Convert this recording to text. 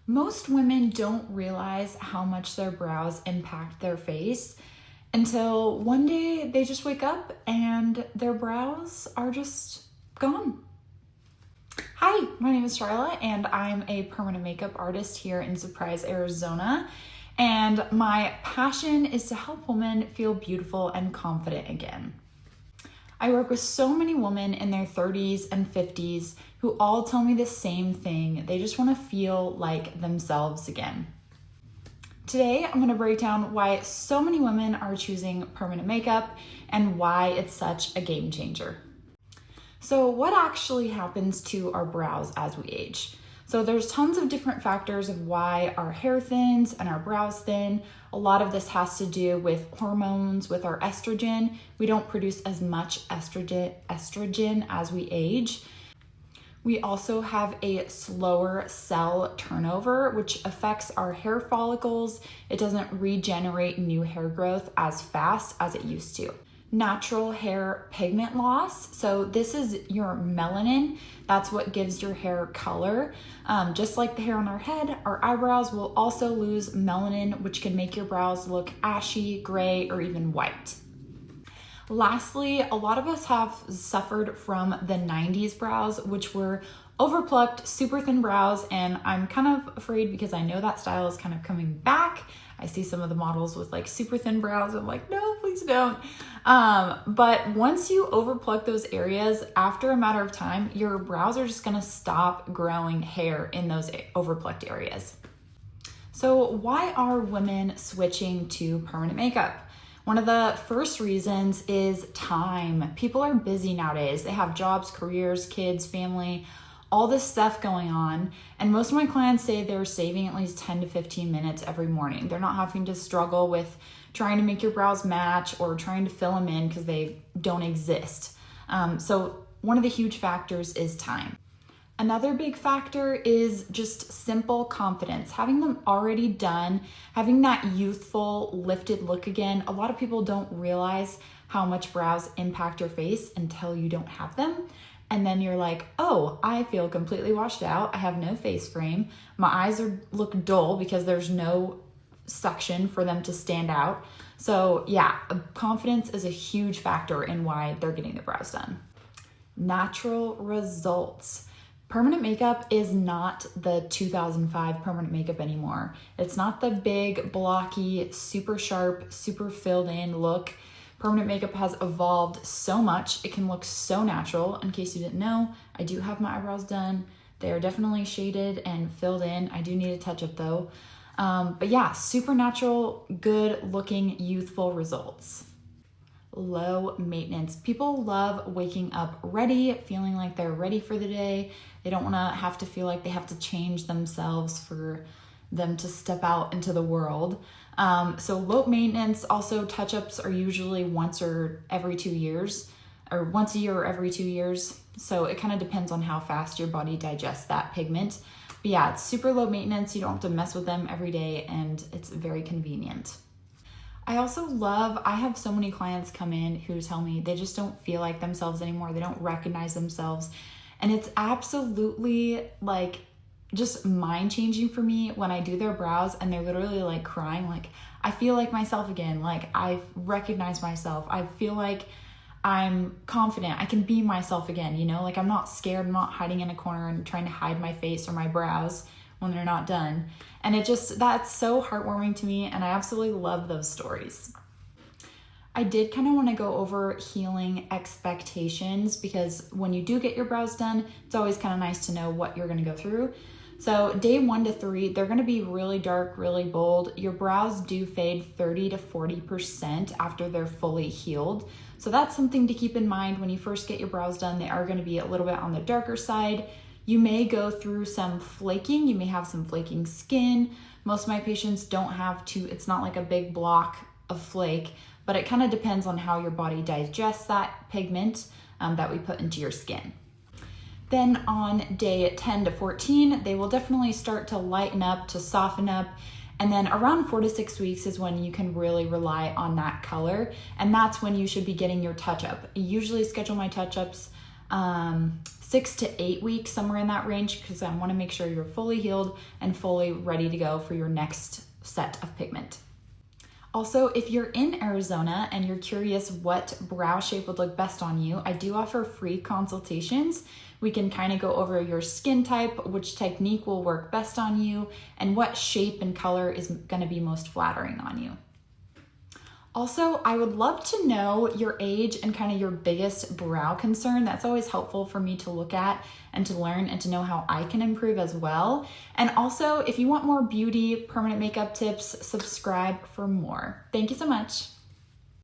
Most women don't realize how much their brows impact their face until one day they just wake up and their brows are just gone. Hi, my name is Charlotte and I'm a permanent makeup artist here in Surprise, Arizona. And my passion is to help women feel beautiful and confident again. I work with so many women in their 30s and 50s who all tell me the same thing. They just want to feel like themselves again. Today, I'm going to break down why so many women are choosing permanent makeup and why it's such a game changer. So what actually happens to our brows as we age? So there's tons of different factors of why our hair thins and our brows thin. A lot of this has to do with hormones, with our estrogen. We don't produce as much estrogen as we age. We also have a slower cell turnover, which affects our hair follicles. It doesn't regenerate new hair growth as fast as it used to. Natural hair pigment loss. So this is your melanin. That's what gives your hair color. Just like the hair on our head, our eyebrows will also lose melanin, which can make your brows look ashy, gray, or even white. Lastly, a lot of us have suffered from the 90s brows, which were overplucked, super thin brows, and I'm kind of afraid because I know that style is kind of coming back. I see some of the models with like super thin brows. I'm like, no, please don't. But once you overpluck those areas, after a matter of time, your brows are just gonna stop growing hair in those overplucked areas. So why are women switching to permanent makeup? One of the first reasons is time. People are busy nowadays. They have jobs, careers, kids, family, all this stuff going on. And most of my clients say they're saving at least 10 to 15 minutes every morning. They're not having to struggle with trying to make your brows match or trying to fill them in because they don't exist. So one of the huge factors is time. Another big factor is just simple confidence, having them already done, having that youthful lifted look again. A lot of people don't realize how much brows impact your face until you don't have them. And then you're like, oh, I feel completely washed out. I have no face frame. My eyes look dull because there's no suction for them to stand out. So yeah, confidence is a huge factor in why they're getting their brows done. Natural results. Permanent makeup is not the 2005 permanent makeup anymore. It's not the big, blocky, super sharp, super filled in look. Permanent makeup has evolved so much. It can look so natural. In case you didn't know, I do have my eyebrows done. They are definitely shaded and filled in. I do need a touch up though. But yeah, super natural, good looking, youthful results. Low maintenance. People love waking up ready, feeling like they're ready for the day. They don't want to have to feel like they have to change themselves for them to step out into the world. So low maintenance, also touch-ups are usually once or every 2 years, or once a year or every 2 years. So it kind of depends on how fast your body digests that pigment. But yeah, it's super low maintenance. You don't have to mess with them every day and it's very convenient. I have so many clients come in who tell me they just don't feel like themselves anymore. They don't recognize themselves. And it's absolutely like just mind changing for me when I do their brows and they're literally like crying. Like, I feel like myself again. Like, I recognize myself. I feel like I'm confident. I can be myself again, you know? Like, I'm not scared. I'm not hiding in a corner and trying to hide my face or my brows when they're not done. And that's so heartwarming to me, and I absolutely love those stories. I did kind of want to go over healing expectations because when you do get your brows done, it's always kind of nice to know what you're going to go through. So day 1 to 3, they're going to be really dark, really bold. Your brows do fade 30 to 40% after they're fully healed. So that's something to keep in mind when you first get your brows done. They are going to be a little bit on the darker side. You may go through some flaking. You may have some flaking skin. Most of my patients don't have it's not like a big block of flake, but it kind of depends on how your body digests that pigment that we put into your skin. Then on day 10 to 14, they will definitely start to lighten up, to soften up. And then around 4 to 6 weeks is when you can really rely on that color. And that's when you should be getting your touch-up. I usually schedule my touch-ups 6 to 8 weeks, somewhere in that range, because I want to make sure you're fully healed and fully ready to go for your next set of pigment. Also, if you're in Arizona and you're curious what brow shape would look best on you, I do offer free consultations. We can kind of go over your skin type, which technique will work best on you, and what shape and color is going to be most flattering on you. Also, I would love to know your age and kind of your biggest brow concern. That's always helpful for me to look at and to learn and to know how I can improve as well. And also, if you want more beauty, permanent makeup tips, subscribe for more. Thank you so much.